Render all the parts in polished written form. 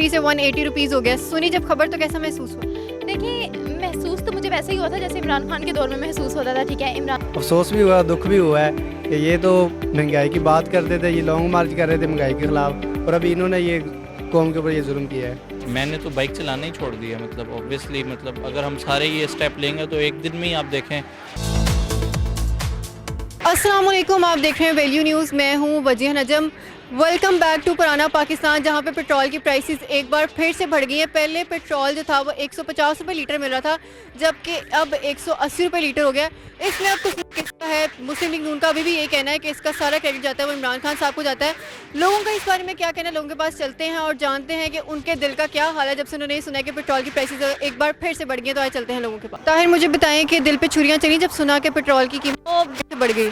150 से 180 रुपीज़ हो गया। सुनी जब खबर तो कैसा महसूस हुआ? देखिए, महसूस तो मुझे वैसे ही हुआ था जैसे इमरान खान के दौर में महसूस होता था। ठीक है, इमरान अफसोस भी हुआ, दुख भी हुआ है कि ये तो महंगाई की बात करते थे, ये लॉन्ग मार्च कर रहे थे महंगाई के ख़िलाफ़, और अभी इन्होंने ये कौम के ऊपर ये जुल्म किया है। मैंने तो बाइक चलाना ही छोड़ दिया, मतलब ऑब्वियसली, मतलब अगर हम सारे ये स्टेप लेंगे तो एक दिन में ही आप देखें। अस्सलाम वालेकुम, आप देख रहे हैं वैल्यू न्यूज़। मैं हूं वजीह नजम। वेलकम बैक टू पुराना पाकिस्तान, जहां पे पेट्रोल की प्राइसेस एक बार फिर से बढ़ गई हैं। पहले पेट्रोल जो था वो 150 रुपये लीटर मिल रहा था, जबकि अब 180 रुपये लीटर हो गया। इसमें अब कुछ किस्सा है, मुस्लिम लीग नून का अभी भी यही कहना है कि इसका सारा क्रेडिट जाता है वो इमरान खान साहब को जाता है। लोगों का इस बारे में क्या कहना है, लोगों के पास चलते हैं और जानते हैं कि उनके दिल का क्या हाल है जब से उन्होंने ये सुना है कि पेट्रोल की प्राइसेस एक बार फिर से बढ़ गई। तो आए चलते हैं लोगों के पास। ताहिर, मुझे बताएं कि दिल पे छुरियाँ चली जब सुना कि पेट्रोल की कीमत बढ़ गई?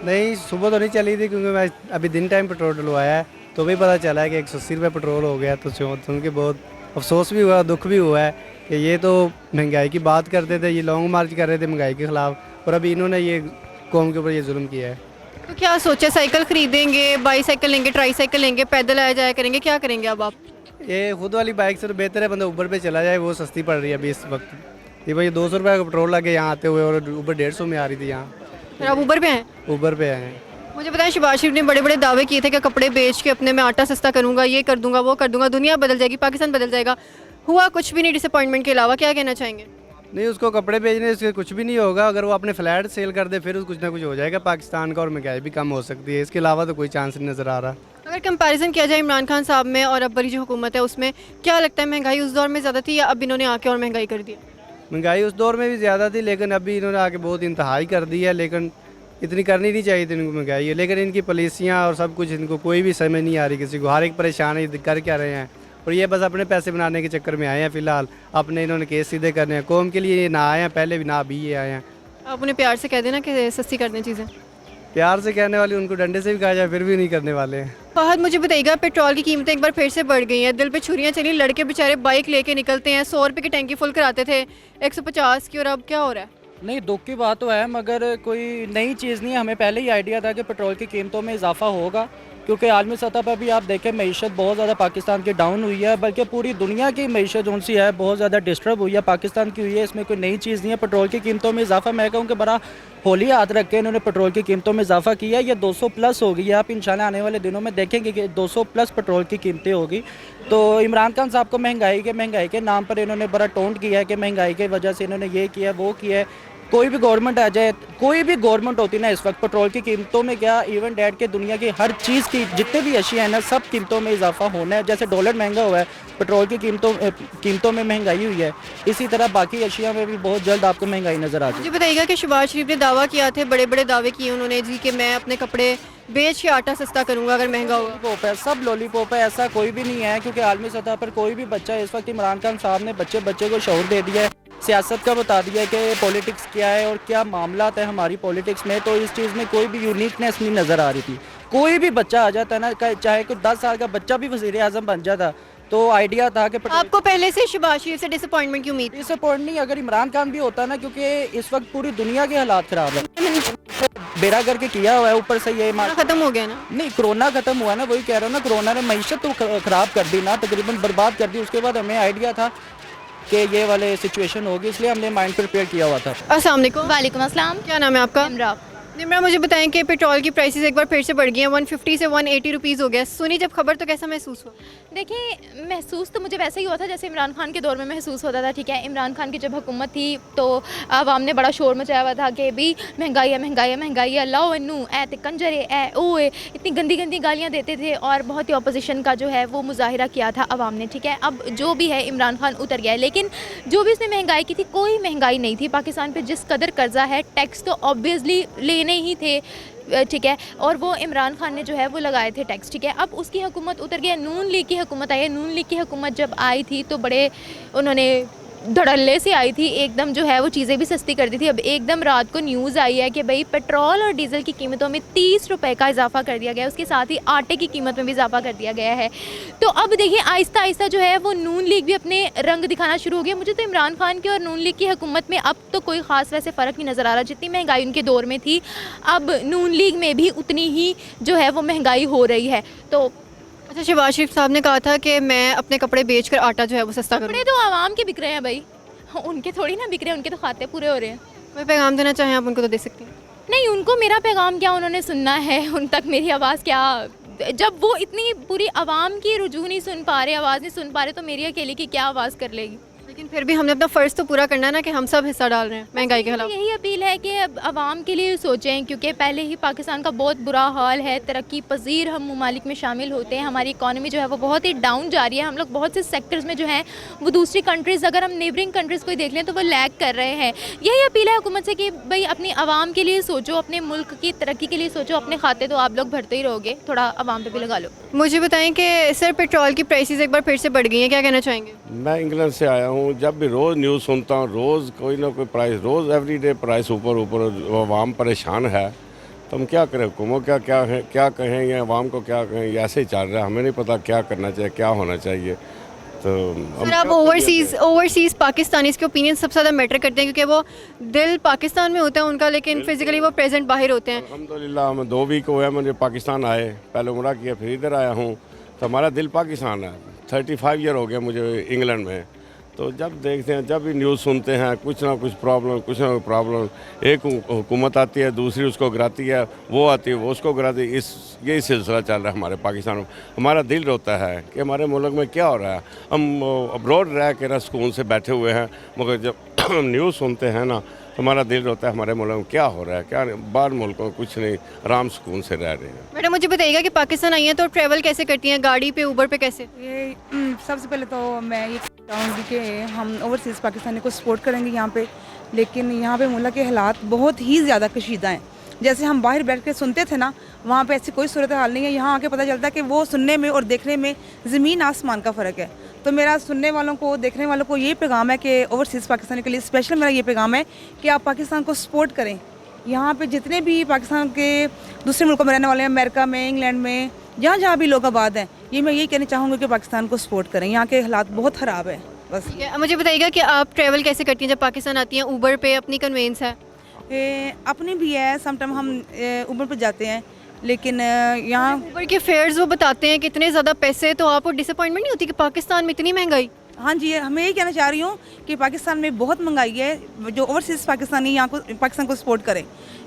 नहीं, सुबह तो नहीं चली थी क्योंकि मैं अभी दिन टाइम पेट्रोल डलवाया है, तो भी पता चला है कि 180 रुपये पेट्रोल हो गया। तो सुन के बहुत अफसोस भी हुआ, दुख भी हुआ है कि ये तो महंगाई की बात करते थे, ये लॉन्ग मार्च कर रहे थे महंगाई के ख़िलाफ़, और अभी इन्होंने ये कौम के ऊपर ये जुल्म किया है। तो क्या सोचा, साइकिल खरीदेंगे, बाईसाइकिल लेंगे, ट्राईसाइकिल लेंगे, पैदल आया जाया करेंगे, क्या करेंगे अब आप? ये खुद वाली बाइक से तो बेहतर है बंदा ऊबर पे चला जाए, वो सस्ती पड़ रही है अभी इस वक्त। ये भाई 200 रुपये का पेट्रोल लगे यहाँ आते हुए, और ऊबर 150 में आ रही थी यहाँ। फिर आप ऊबर पे हैं? ऊबर पे आए हैं। मुझे बताएं, शहबाज शरीफ ने बड़े बड़े दावे किए थे कि कपड़े बेच के अपने में आटा सस्ता करूंगा, ये कर दूंगा, वो कर दूंगा, दुनिया बदल जाएगी, पाकिस्तान बदल जाएगा। हुआ कुछ भी नहीं डिसअपॉइंटमेंट के अलावा। क्या कहना चाहेंगे? नहीं, उसको कपड़े बेचने से कुछ भी नहीं होगा। अगर वो अपने फ्लैट सेल कर दे फिर कुछ ना कुछ हो जाएगा पाकिस्तान का, और महंगाई भी कम हो सकती है। इसके अलावा तो कोई चांस नहीं नज़र आ रहा। अगर कंपैरिजन किया जाए इमरान खान साहब में और अब वाली जो हुकूमत है उसमें, क्या लगता है महंगाई उस दौर में ज़्यादा थी या अब इन्होंने आके और महंगाई कर दी? महंगाई उस दौर में भी ज़्यादा थी, लेकिन अभी इन्होंने आके बहुत इंतहाई कर दी है। लेकिन इतनी करनी नहीं चाहिए थी इनको महंगाई है, लेकिन इनकी पॉलिसियाँ और सब कुछ इनको कोई भी समझ नहीं आ रही किसी को। हर एक परेशान है, कर क्या रहे हैं, और ये बस अपने पैसे बनाने के चक्कर में आए हैं। फ़िलहाल अपने इन्होंने केस सीधे करने हैं, कौम के लिए ये ना आए हैं पहले भी, ना अभी ये आए हैं। आप उन्हें प्यार से कह देना कि सस्ती कर दें चीज़ें। प्यार से कहने वाली उनको डंडे से भी कहा जाए फिर भी नहीं करने वाले हैं। फहद, मुझे बताइएगा, पेट्रोल की कीमतें एक बार फिर से बढ़ गई हैं, दिल पे छुरियाँ चली। लड़के बेचारे बाइक लेके निकलते हैं, 100 रुपये की टैंकी फुल कराते थे 150 की, और अब क्या हो रहा है? नहीं, दुख की बात तो है, मगर कोई नई चीज़ नहीं है। हमें पहले ही आइडिया था कि पेट्रोल की कीमतों में इजाफा होगा, क्योंकि आलमी सतह पर भी आप देखें मईशत बहुत ज़्यादा पाकिस्तान की डाउन हुई है, बल्कि पूरी दुनिया की मईशत जो सी है बहुत ज़्यादा डिस्टर्ब हुई है, पाकिस्तान की हुई है। इसमें कोई नई चीज़ नहीं है। पेट्रोल की कीमतों में इजाफा, मैं कहूँ कि बड़ा होली हाथ रख के इन्होंने पेट्रोल की कीमतों में इजाफा किया है। ये 200 प्लस हो गई है। आप इंशाल्लाह आने वाले दिनों में देखेंगे कि 200 प्लस पेट्रोल की कीमतें होगी। तो इमरान खान साहब को महंगाई के नाम पर इन्होंने बड़ा टोंट किया है कि महंगाई की वजह से इन्होंने ये किया वो किया है। कोई भी गवर्नमेंट आ जाए, कोई भी गवर्नमेंट होती ना, इस वक्त पेट्रोल की कीमतों में क्या, इवन डेट के दुनिया की हर चीज़ की जितने भी अशिया है ना, सब कीमतों में इजाफा होना है। जैसे डॉलर महंगा हुआ है, पेट्रोल की कीमतों में महंगाई हुई है, इसी तरह बाकी अशिया में भी बहुत जल्द आपको महंगाई नज़र आ जाए। मुझे बताइएगा कि शहबाज शरीफ ने दावा किया थे, बड़े बड़े दावे किए उन्होंने जी, कि मैं अपने कपड़े बेच के आटा सस्ता करूंगा अगर महंगा होगा। लॉलीपॉप है, सब लॉलीपॉप है, ऐसा कोई भी नहीं है। क्योंकि आलमी सतह पर कोई भी बच्चा, इस वक्त इमरान खान साहब ने बच्चे को शऊर दे दिया है, सियासत का बता दिया कि पॉलिटिक्स क्या है और क्या मामलात है हमारी पॉलिटिक्स में। तो इस चीज़ में कोई भी यूनिकनेस नहीं नज़र आ रही थी। कोई भी बच्चा आ जाता है ना, चाहे कोई 10 साल का बच्चा भी वज़ीर आज़म बन जाता, तो आइडिया था कि आपको पहले से शहबाज शरीफ से डिसअपॉइंटमेंट की उम्मीद? डिसअपॉइंट नहीं, अगर इमरान खान भी होता ना, क्योंकि इस वक्त पूरी दुनिया के हालात ख़राब है, बेड़ा करके किया हुआ है। ऊपर से ये खत्म हो गया ना? नहीं, कोरोना खत्म हुआ ना, वही कह रहा हूँ ना, कोरोना ने मईशत तो ख़राब कर दी ना, तकरीबन बर्बाद कर दी। उसके बाद हमें आइडिया था कि ये वाले सिचुएशन होगी, इसलिए हमने माइंड प्रिपेयर किया हुआ था। अस्सलाम वालेकुम। वालेकुम अस्सलाम। क्या नाम है आपका? इमरान। निमरा, मुझे बताएं कि पेट्रोल की प्राइसेस एक बार फिर से बढ़ गई हैं, 150 से 180 रुपीज़ हो गया। सुनी जब खबर तो कैसा महसूस हुआ? देखिए, महसूस तो मुझे वैसे ही हुआ था जैसे इमरान खान के दौर में महसूस होता था। ठीक है, इमरान खान की जब हुकूमत थी तो आवाम ने बड़ा शोर मचाया हुआ था कि भी महंगाई है, महंगाई है, महंगाई है, अल्लाह वन्नू ए ते कंजरे ए ओ ए, इतनी गंदी गंदी गालियाँ देते थे और बहुत ही अपोजिशन का जो है वो मुजाहिरा किया था आवाम ने। ठीक है, अब जो भी है इमरान खान उतर गया है, लेकिन जो भी उसने महंगाई की थी, कोई महंगाई नहीं थी पाकिस्तान पर। जिस कदर कर्जा है, टैक्स तो ऑब्वियसली लेने ही थे। ठीक है, और वो इमरान खान ने जो है वो लगाए थे टैक्स। ठीक है, अब उसकी हुकूमत उतर गई, नून लीग की हुकूमत आई है। नून लीग की हुकूमत जब आई थी तो बड़े उन्होंने धड़ल्ले से आई थी, एकदम जो है वो चीज़ें भी सस्ती कर दी थी। अब एकदम रात को न्यूज़ आई है कि भाई पेट्रोल और डीज़ल की कीमतों में 30 रुपये का इजाफा कर दिया गया है, उसके साथ ही आटे की कीमत में भी इजाफा कर दिया गया है। तो अब देखिए आहिस्ता आहिस्ता जो है वो नून लीग भी अपने रंग दिखाना शुरू हो गया। मुझे तो इमरान खान की और नून लीग की हुकूमत में अब तो कोई ख़ास वैसे फ़र्क नहीं नज़र आ रहा। जितनी महंगाई उनके दौर में थी, अब नून लीग में भी उतनी ही जो है वो महंगाई हो रही है। तो अच्छा, शहबाज शरीफ साहब ने कहा था कि मैं अपने कपड़े बेचकर आटा जो है वो सस्ता करूँ। कपड़े तो आवाम के बिक रहे हैं भाई, उनके थोड़ी ना बिक रहे हैं, उनके तो खाते पूरे हो रहे हैं। कोई पैगाम देना चाहें आप उनको तो दे सकती हैं। नहीं, उनको मेरा पैगाम क्या उन्होंने सुनना है, उन तक मेरी आवाज़ क्या, जब वो इतनी पूरी आवाम की रुजू नहीं सुन पा रहे, आवाज़ नहीं सुन पा रहे, तो मेरी अकेले की क्या आवाज़ कर लेगी। लेकिन फिर भी हमने अपना फ़र्ज़ तो पूरा करना है ना कि हम सब हिस्सा डाल रहे हैं महंगाई के खिलाफ। यही अपील है कि अब आवाम के लिए सोचें, क्योंकि पहले ही पाकिस्तान का बहुत बुरा हाल है, तरक्की पजीर हम ममालिक में शामिल होते हैं, हमारी इकॉनमी जो है वो बहुत ही डाउन जा रही है, हम लोग बहुत से सेक्टर्स में जो हैं वो दूसरी कंट्रीज़, अगर हम नेबरिंग कंट्रीज़ को देख लें तो वो लैग कर रहे हैं। यही अपील है हुकूमत से कि भाई अपनी आवाम के लिए सोचो, अपने मुल्क की तरक्की के लिए सोचो, अपने खाते तो आप लोग भरते ही रहोगे, थोड़ा आवाम पे भी लगा लो। मुझे बताएं कि सर पेट्रोल की प्राइसेस एक बार फिर से बढ़ गई हैं, क्या कहना चाहेंगे? मैं इंग्लैंड से आया हूँ, जब भी रोज़ न्यूज़ सुनता हूँ, रोज़ कोई ना कोई प्राइस, रोज़ एवरीडे प्राइस ऊपर, आवाम परेशान है। तो हम क्या करें, हुकूमत क्या कहें या आवाम को क्या कहें, ये ऐसे ही चल रहा है, हमें नहीं पता क्या करना चाहिए, क्या होना चाहिए। तो सर आप ओवरसीज़ पाकिस्तानीज़ के ओपिनियन सबसे ज़्यादा मैटर करते हैं, क्योंकि वो दिल पाकिस्तान में होता है उनका, लेकिन फिजिकली वो प्रेजेंट बाहर होते हैं। अल्हम्दुलिल्लाह हम 2 वीक हुए मुझे पाकिस्तान आए, पहले उम्रा किया फिर इधर आया हूँ, तो हमारा दिल पाकिस्तान है। 35 ईयर हो गया मुझे इंग्लैंड में। तो जब देखते हैं, जब भी न्यूज़ सुनते हैं, कुछ ना कुछ प्रॉब्लम, एक हुकूमत आती है, दूसरी उसको गिराती है, वो आती है वो उसको गिराती है, यही सिलसिला चल रहा है हमारे पाकिस्तान में। हमारा दिल रोता है कि हमारे मुल्क में क्या हो रहा है। हम अब्रॉड रह के ना सुकून से बैठे हुए हैं, मगर जब न्यूज़ सुनते हैं ना तो हमारा दिल रोता है हमारे मुल्क में क्या हो रहा है, क्या बाहर मुल्कों में कुछ नहीं, आराम सुकून से रह रहे हैं। मैडम मुझे बताइएगा कि पाकिस्तान आई हैं तो ट्रैवल कैसे करती हैं, गाड़ी पे, ऊबर पे, कैसे? ये सबसे पहले तो मैं ये चाहूँगी कि हम ओवरसीज़ पाकिस्तानी को सपोर्ट करेंगे यहाँ पे, लेकिन यहाँ पे मुल्क के हालात बहुत ही ज़्यादा कशीदा हैं। जैसे हम बाहर बैठ के सुनते थे ना, वहाँ पे ऐसी कोई सूरत हाल नहीं है। यहाँ आके पता चलता है कि वो सुनने में और देखने में ज़मीन आसमान का फ़र्क है। तो मेरा सुनने वालों को, देखने वालों को ये पैगाम है कि ओवरसीज़ पाकिस्तानी के लिए स्पेशल मेरा ये पैगाम है कि आप पाकिस्तान को सपोर्ट करें। यहाँ पे जितने भी पाकिस्तान के दूसरे मुल्कों में रहने वाले हैं, अमेरिका में, इंग्लैंड में, जहाँ भी लोग आबाद हैं, ये मैं यही कहना चाहूँगी कि पाकिस्तान को सपोर्ट करें। यहाँ के हालात बहुत ख़राब है। बस ठीक है, मुझे बताइएगा कि आप ट्रैवल कैसे करती हैं जब पाकिस्तान आती हैं? ऊबर पे अपनी कन्वेंस है? अपनी भी है, समटाइम हम ऊबर पर जाते हैं, लेकिन यहाँ ऊबर के फेयर्स वो बताते हैं कितने ज़्यादा पैसे, तो आपको डिसअपॉइंटमेंट नहीं होती कि पाकिस्तान में इतनी महंगाई? हाँ जी, हमें यही कहना चाह रही हूँ कि पाकिस्तान में बहुत महंगाई है। जो ओवरसीज़ पाकिस्तानी यहाँ को, पाकिस्तान को सपोर्ट करें।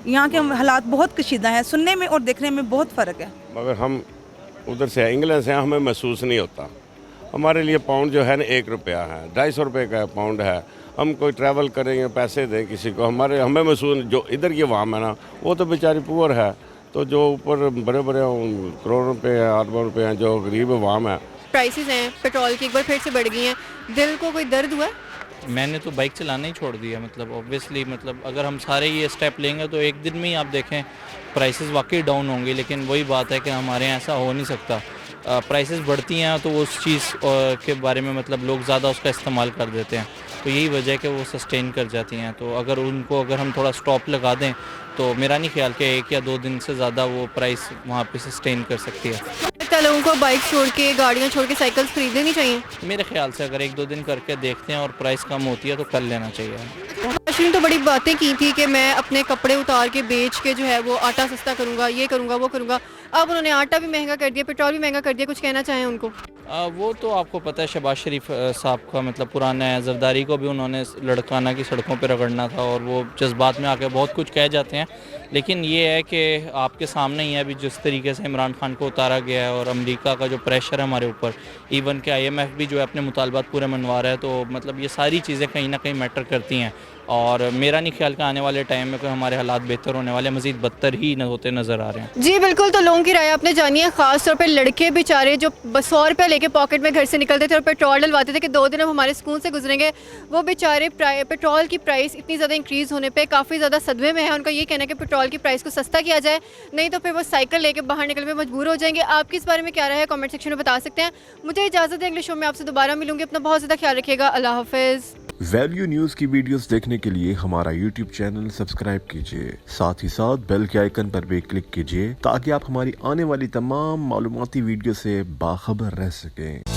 यहाँ के हालात बहुत कशीदा हैं, सुनने में और देखने में बहुत फ़र्क है। मगर हम उधर से इंग्लैंड से हमें महसूस नहीं होता। हमारे लिए पाउंड जो है ना 1 रुपया है, 250 रुपये का पाउंड है। हम कोई ट्रैवल करेंगे, पैसे दें किसी को, हमें महसूस, जो इधर की आवाम है ना वो तो बेचारी पुअर है। तो जो ऊपर बड़े करोड़ों रुपये हैं, अरबों रुपये हैं, जो गरीब आवाम है। प्राइसेस हैं पेट्रोल की एक बार फिर से बढ़ गई हैं, दिल को कोई दर्द हुआ है? मैंने तो बाइक चलाना ही छोड़ दिया, मतलब ऑब्वियसली, मतलब अगर हम सारे ये स्टेप लेंगे तो एक दिन में ही आप देखें प्राइसेस वाकई डाउन होंगे। लेकिन वही बात है कि हमारे यहाँ ऐसा हो नहीं सकता। प्राइसेस बढ़ती हैं तो उस चीज़ के बारे में मतलब लोग ज़्यादा उसका इस्तेमाल कर देते हैं, तो यही वजह है कि वो सस्टेन कर जाती हैं। तो अगर हम थोड़ा स्टॉप लगा दें तो मेरा नहीं ख्याल कि 1 या 2 दिन से ज़्यादा वो प्राइस वहाँ पे सस्टेन कर सकती है। क्या लोगों को बाइक छोड़ के, गाड़ियाँ छोड़ के साइकिल्स खरीदनी नहीं चाहिए? मेरे ख्याल से अगर 1-2 दिन करके देखते हैं और प्राइस कम होती है तो कर लेना चाहिए। अश्विन तो बड़ी बातें की थी कि मैं अपने कपड़े उतार के बेच के जो है वो आटा सस्ता करूँगा, ये करूँगा, वो करूँगा। अब उन्होंने आटा भी महंगा कर दिया, पेट्रोल भी महंगा कर दिया, कुछ कहना चाहें उनको? वो तो आपको पता है शहबाज शरीफ साहब का मतलब पुराना है, जरदारी को भी उन्होंने लड़काना की सड़कों पर रगड़ना था और वो जज्बात में आके बहुत कुछ कह जाते हैं। लेकिन ये है कि आपके सामने ही है अभी जिस तरीके से इमरान खान को उतारा गया है और अमेरिका का जो प्रेशर है हमारे ऊपर, इवन के IMF भी जो है अपने मुतालबात पूरे मनवा रहा है। तो मतलब ये सारी चीज़ें कहीं ना कहीं मैटर करती हैं और मेरा नहीं ख्याल कि आने वाले टाइम में कोई हमारे हालात बेहतर होने वाले, मज़ीद बदतर ही होते नज़र आ रहे हैं। जी बिल्कुल, तो लोगों की राय आपने जानी है, ख़ास तौर पे लड़के बेचारे जो 100 रुपये लेके पॉकेट में घर से निकलते थे और पेट्रोल डलवाते थे कि 2 दिन अब हमारे सुकून से गुजरेंगे, वो बेचारे पेट्रोल की प्राइस इतनी ज़्यादा इंक्रीज़ होने पे काफ़ी ज़्यादा सदमे में है। उनका ये कहना है कि पेट्रोल की प्राइस को सस्ता किया जाए, नहीं तो फिर वो साइकिल लेके बाहर निकलने में मजबूर हो जाएंगे। आपकी इस बारे में क्या राय है, कमेंट सेक्शन में बता सकते हैं। मुझे इजाज़त है, अगले शो में आपसे दोबारा मिलूंगी। अपना बहुत ज़्यादा ख्याल रखिएगा। अल्लाह हाफिज़। वैल्यू न्यूज़ की वीडियोस देखने के लिए हमारा YouTube चैनल सब्सक्राइब कीजिए, साथ ही साथ बेल के आइकन पर भी क्लिक कीजिए ताकि आप हमारी आने वाली तमाम मालूमाती वीडियो से बाखबर रह सकें।